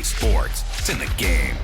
sports. It's in the game.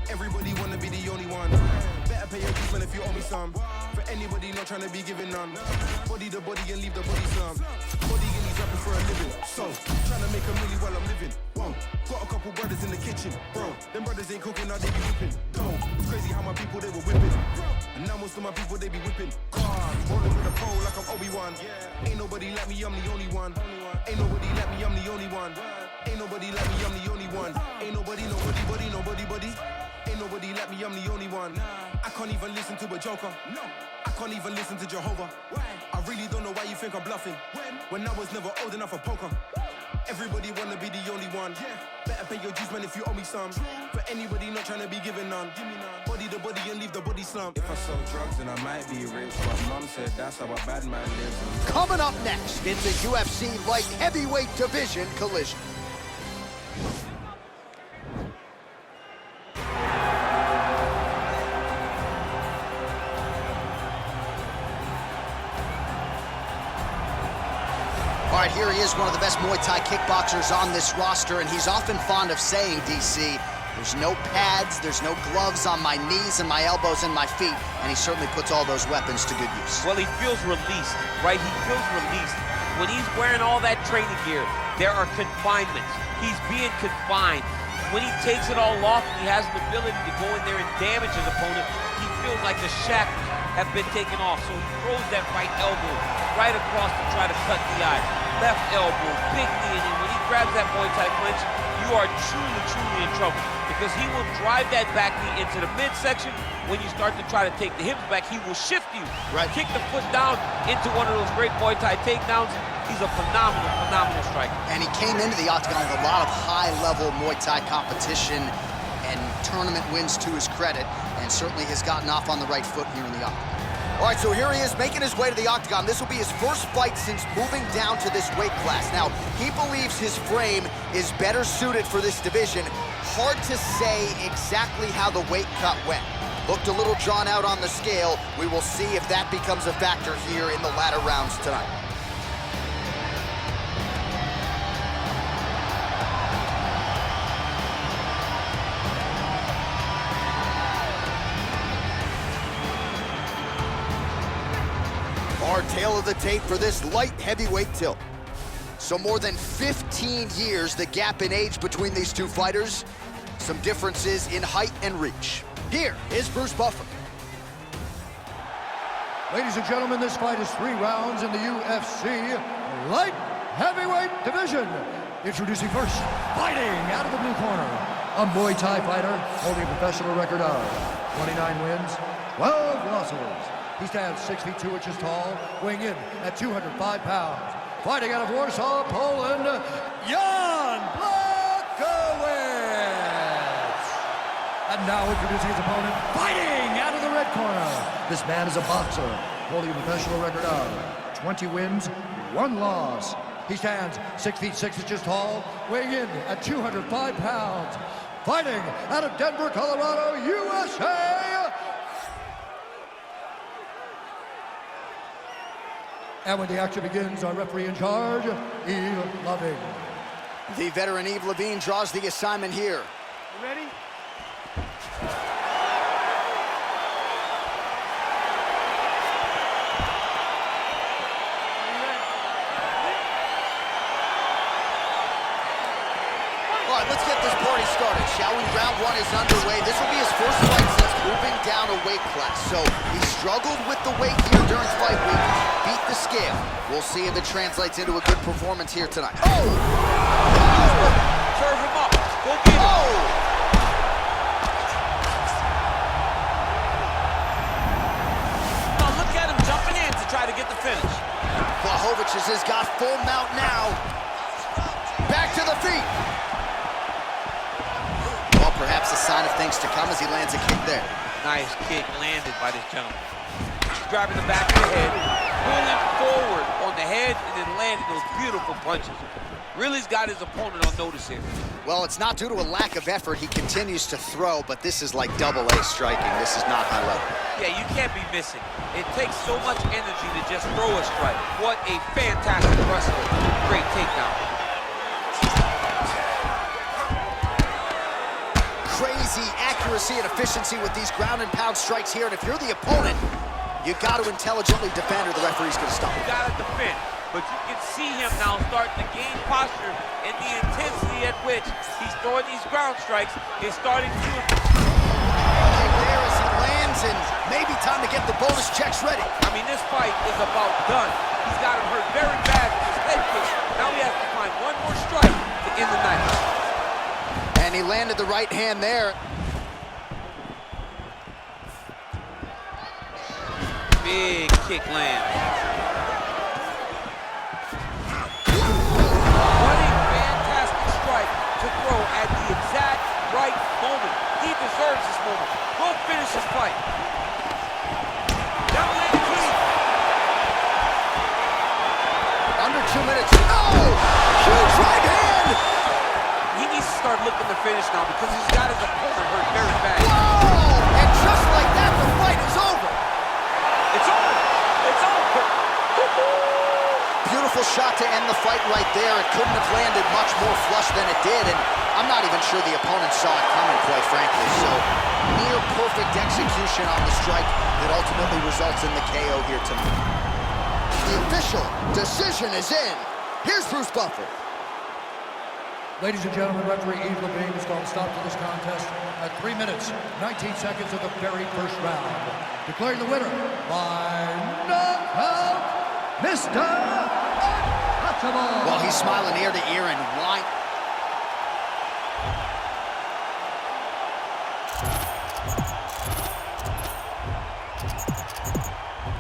Everybody wanna be the only one. Better pay your dues, man, if you owe me some. For anybody not trying to be giving none. Body the body and leave the body slum. Body in these rapping for a living. So, trying to make a million while I'm living. Whoa, got a couple brothers in the kitchen. Bro, them brothers ain't cooking, now they be whipping. Go, it's crazy how my people, they were whipping. And now most of my people, they be whipping. Cars, rolling with a pole like I'm Obi-Wan. Ain't nobody like me, I'm the only one. Ain't nobody like me, I'm the only one. Ain't nobody like me, I'm the only one. Ain't nobody, nobody. Ain't nobody like me, I'm the only one. I can't even listen to a joker. No, I can't even listen to Jehovah. I really don't know why you think I'm bluffing. When I was never old enough for poker. Everybody wanna be the only one. Better pay your dues, man, if you owe me some. For anybody not trying to be giving none. Body the body and leave the body slump. If I sell drugs, then I might be rich. But mom said that's how a bad man lives. Coming up next in the UFC light heavyweight division collision. All right, here he is, one of the best Muay Thai kickboxers on this roster, and he's often fond of saying, DC, there's no pads, there's no gloves on my knees and my elbows and my feet, and he certainly puts all those weapons to good use. Well, he feels released, right? He feels released. When he's wearing all that training gear, there are confinements. He's being confined. When he takes it all off and he has the ability to go in there and damage his opponent, he feels like the shackles have been taken off. So he throws that right elbow right across to try to cut the eye. Left elbow, big knee, and when he grabs that Muay Thai clinch, you are truly, truly in trouble. Because he will drive that back knee into the midsection. When you start to try to take the hips back, he will shift you. Right. Kick the foot down into one of those great Muay Thai takedowns. He's a phenomenal, phenomenal striker. And he came into the octagon with a lot of high-level Muay Thai competition and tournament wins to his credit, and certainly has gotten off on the right foot here in the octagon. All right, so here he is making his way to the octagon. This will be his first fight since moving down to this weight class. Now, he believes his frame is better suited for this division. Hard to say exactly how the weight cut went. Looked a little drawn out on the scale. We will see if that becomes a factor here in the latter rounds tonight. Our tail of the tape for this light heavyweight tilt. So more than 15 years, the gap in age between these two fighters. Some differences in height and reach. Here is Bruce Buffer. Ladies and gentlemen, this fight is 3 rounds in the UFC light heavyweight division. Introducing first, fighting out of the blue corner, a Muay Thai fighter holding a professional record of 29 wins, 12 losses. He stands 6 feet 2 inches tall, weighing in at 205 pounds. Fighting out of Warsaw, Poland, Jan Blachowicz. And now introducing his opponent, fighting out of the red corner. This man is a boxer, holding a professional record of 20 wins, 1 loss. He stands 6 feet 6 inches tall, weighing in at 205 pounds. Fighting out of Denver, Colorado, USA. And when the action begins, our referee in charge, Yves Lavigne. The veteran Yves Lavigne draws the assignment here. You ready? All right, let's get this party started, shall we? Round 1 is underway. This will be his first fight since moving down a weight class. So he struggled with the weight here during fight week, beat the scale. We'll see if it translates into a good performance here tonight. Oh! Serve him up. Go get him. Oh! Now look at him jumping in to try to get the finish. Blachowicz has got full mount now. Back to the feet. Well, perhaps a sign of things to come as he lands a kick there. Nice kick landed by this gentleman. Driving the back of the head, pulling forward on the head, and then landing those beautiful punches. Really's got his opponent on notice here. Well, it's not due to a lack of effort. He continues to throw, but this is like double-A striking. This is not high level. Yeah, you can't be missing. It takes so much energy to just throw a strike. What a fantastic wrestler. Great takedown. Crazy accuracy and efficiency with these ground and pound strikes here. And if you're the opponent, you got to intelligently defend or the referee's going to stop. You got to defend. But you can see him now starting to gain posture, and the intensity at which he's throwing these ground strikes is starting to... Kick there as he lands, and maybe time to get the bonus checks ready. I mean, this fight is about done. He's got him hurt very bad with his head kick. Now he has to find one more strike to end the night. And he landed the right hand there. Big kick land. To throw at the exact right moment. He deserves this moment. Go finish this fight. Down leg kick. Under 2 minutes. Oh! Huge right hand! He needs to start looking to finish now because he's got his opponent hurt very bad. Whoa! And just like that, the fight is over. It's over. It's over. Beautiful shot to end the fight right there. It couldn't have landed much more flush than it did, and I'm not even sure the opponent saw it coming, quite frankly. So, near perfect execution on the strike that ultimately results in the KO here tonight. The official decision is in. Here's Bruce Buffer. Ladies and gentlemen, referee Yves Lavigne has called a stop to this contest at 3 minutes, 19 seconds of the very first round. Declaring the winner by knockout, Mr. come on. Well, he's smiling ear to ear and why.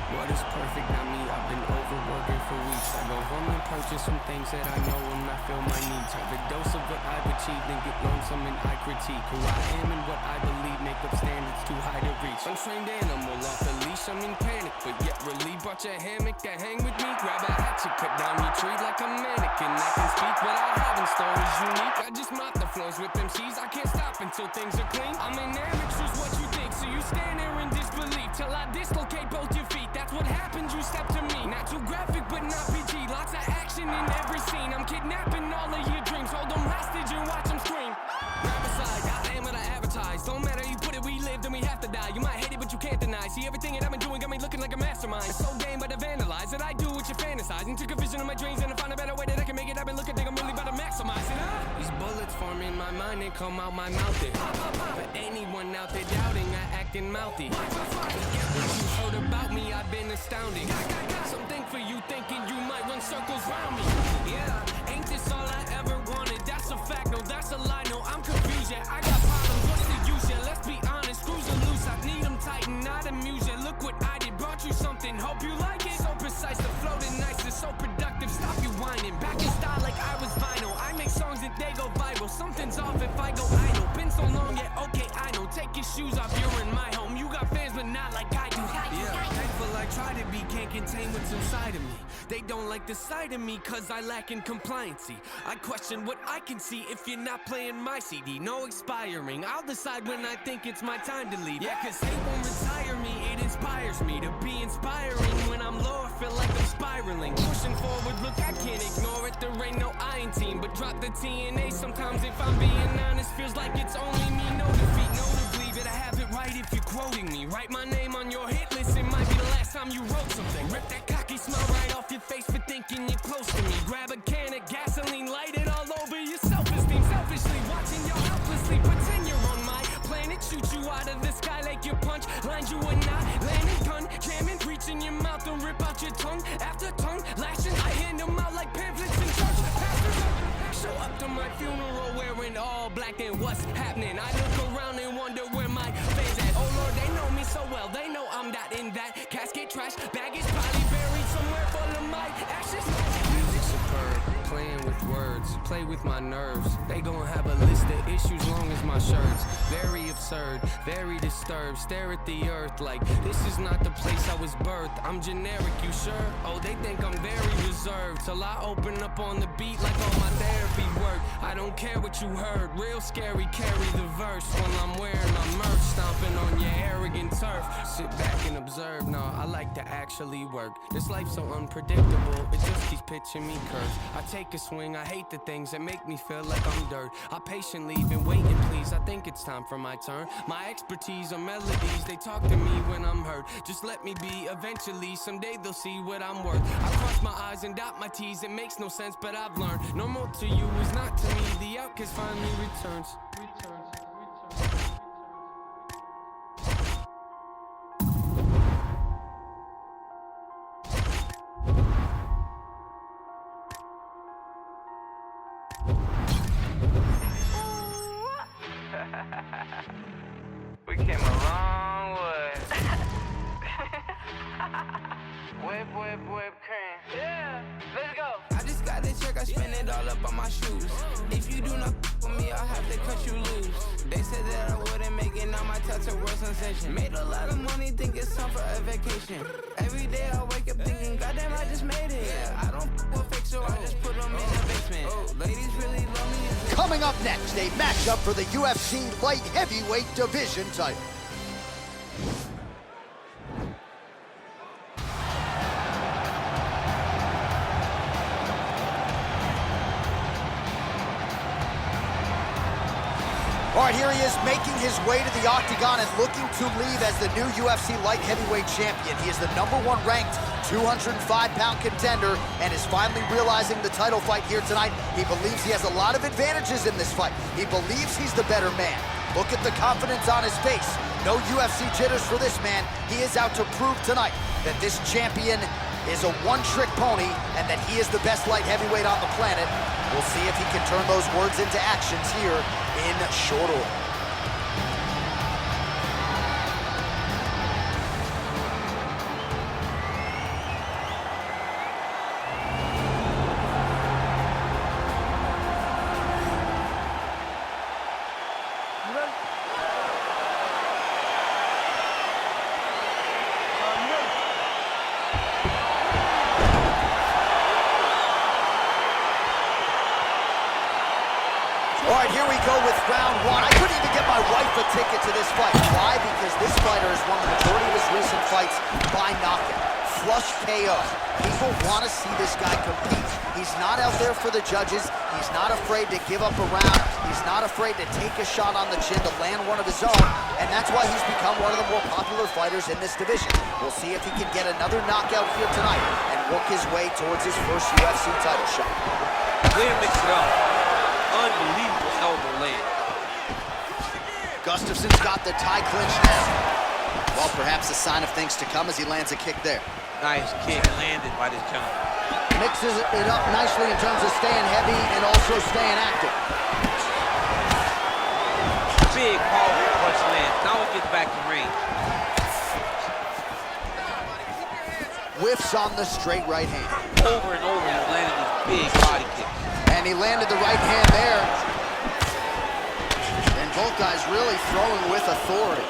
What is perfect, not me. I've been overworking for weeks. I go home and purchase some things that I know will not fill my needs. Have a dose of what I've achieved and get lonesome and I critique who I am and what I believe. Make up standards too high to reach. Untrained animal off the leash. I'm in panic, but yet relieved. Brought your hammock to hang with me. Grab a hatchet, cut down your tree like a mannequin. I can speak, but I have in store is unique. I just mop the floors with them cheese. I can't stop until things are clean. I'm an amateur's what you think, so you stand there in disbelief till I dislocate both your feet. That's what happens, you step to me. Not too graphic, but not PG. Lots of action in every scene. I'm kidnapping all of your dreams. Hold them hostage and watch them scream. Grab aside, I am what I advertise. Don't matter, you put it, we live, then we have to die. You might hate it, but you can't deny. See, everything that I've been doing got me looking like a mastermind. It's so game, but I vandalize it. I do what you fantasize. And took a vision of my dreams and I found a better way that I can make it. I've been looking, think I'm really about to maximize it. These bullets form in my mind and come out my mouth. For anyone out there doubting, I acting mouthy. Forget what you heard about me, I've been astounding. Something for you thinking you might run circles round me. Yeah, ain't this all I ever wanted? That's a fact, no, that's a lie. No, I'm confused, yeah. I got problems, what's the use? Yeah, let's be honest, screws are loose. I need them tighten, not amuse. Yeah, look what I did, brought you something, hope you like it. So precise, the flow is nice, it's so productive. Stop you whining, back in style like I was vinyl. I make songs and they go viral. Something's off if I go idle. Been so long, yeah, okay, I know. Take your shoes off, you're in my home. You got fans, but not like I do. Yeah, thankful I try to be, can't contain what's inside of me. They don't like the sight of me, cause I lack in compliancy. I question what I can see if you're not playing my CD. No expiring, I'll decide when I think it's my time to leave. Yeah, cause hate won't retire me, it inspires me to be inspiring. When I'm low, I feel like I'm spiraling. Pushing forward, look, I can't ignore it. There ain't no I in team, but drop the TNA. Sometimes if I'm being honest, feels like it's only me. No defeat, no to believe it. I have it right if you're quoting me. Write my name on your hit list, it might be the last time you wrote something. Rip that cocky smile right off your face for thinking you're close to me. Grab a can of gasoline, light it all over your self-esteem. Selfishly watching you helplessly pretend you're on my planet. Shoot you out of the sky like your punch lines you would not. Landing gun, jamming, reaching your mouth and rip out your tongue. After tongue lashing, I hand them out like pamphlets in church. Pastors show up to my funeral wearing all black, then what's happening? I look around and wonder where my fans at. Oh Lord, they know me so well, they know I'm not in that casket trash. Baggage probably buried somewhere full of my ashes. Music superb, playing with words, play with my nerves. They gon' have a list of issues long as my shirts. Very absurd, very disturbed. Stare at the earth like this is not the place I was birthed. I'm generic, you sure? Oh, they think I'm very reserved till I open up on the beat like all my therapy work. I don't care what you heard, real scary. Carry the verse when I'm wearing my merch, stomping on your arrogant turf. Sit back and observe. No, I like to actually work. This life's so unpredictable, it just keeps pitching me curves. I take a swing, I hate the things that make me feel like I'm dirt. I patiently been waiting, please. I think it's time for my turn. My expertise are melodies, they talk to me when I'm hurt. Just let me be, eventually, someday they'll see what I'm worth. I cross my eyes and dot my T's, it makes no sense, but I've learned. Normal to you is not to me, the outcast finally returns. We came a long way. Whip cream. Yeah, let's go. I just got the check, I spend it all up on my shoes. If you do not with me, I'll have to cut you loose. They said that I wouldn't make it, now my tats are world sensation. Made a lot of money, think it's time for a vacation. Every day I wake up thinking, goddamn, I just made it. Yeah, I don't with fake, so I just put them in the basement. Oh, ladies really love me. Coming up next, a matchup for the UFC light heavyweight division title. All right, here he is making his way to the octagon and looking to leave as the new UFC light heavyweight champion. He is the #1 ranked 205-pound contender and is finally realizing the title fight here tonight. He believes he has a lot of advantages in this fight. He believes he's the better man. Look at the confidence on his face. No UFC jitters for this man. He is out to prove tonight that this champion is a one-trick pony and that he is the best light heavyweight on the planet. We'll see if he can turn those words into actions here in short order. All right, here we go with round one. I couldn't even get my wife a ticket to this fight. Why? Because this fighter has won the majority of his recent fights by knockout. Flush KO. People want to see this guy compete. He's not out there for the judges. He's not afraid to give up a round. He's not afraid to take a shot on the chin to land one of his own. And that's why he's become one of the more popular fighters in this division. We'll see if he can get another knockout here tonight and work his way towards his first UFC title shot. Way to mix it up. Unbelievable elbow land. Gustafson's got the tie clinch now. Well, perhaps a sign of things to come as he lands a kick there. Nice kick landed by this gentleman. Mixes it up nicely in terms of staying heavy and also staying active. Big powerful punch lands. Now it gets back to range. Whiffs on the straight right hand. Over and over, he's landing these big body kicks. And he landed the right hand there. And both guys really throwing with authority.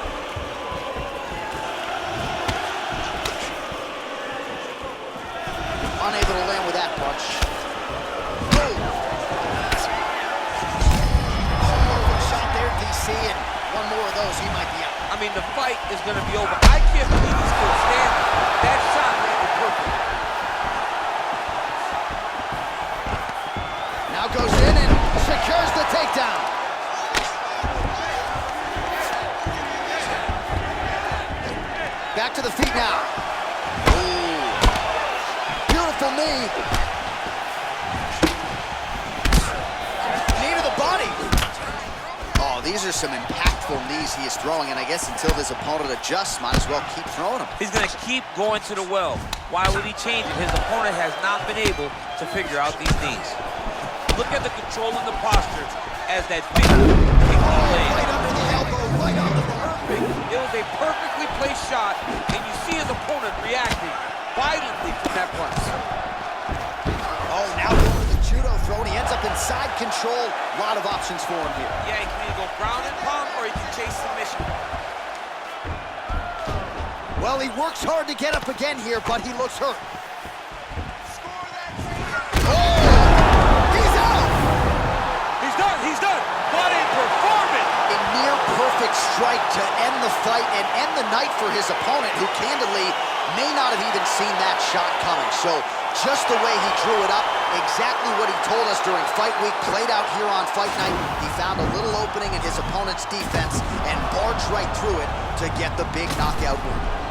Unable to land with that punch. Boom! Shot there, DC, and one more of those, he might be out. I mean, the fight is going to be over. I can't believe he's still standing. That shot landed perfect. Now goes in and secures the takedown. Back to the feet now. Ooh. Beautiful knee. Knee to the body. Oh, these are some impactful knees he is throwing, and I guess until his opponent adjusts, might as well keep throwing them. He's going to keep going to the well. Why would he change it? His opponent has not been able to figure out these knees. Look at the control and the posture as that big kick lands. Right under the elbow, right under the armpit. It was a perfectly placed shot, and you see his opponent reacting violently from that punch. Oh, now going to the judo throw, and he ends up inside control. A lot of options for him here. Yeah, he can either go ground and pound, or he can chase submission. Well, he works hard to get up again here, but he looks hurt. He's done. What a performance! A near perfect strike to end the fight and end the night for his opponent, who candidly may not have even seen that shot coming. So just the way he drew it up, exactly what he told us during fight week, played out here on fight night. He found a little opening in his opponent's defense and barged right through it to get the big knockout win.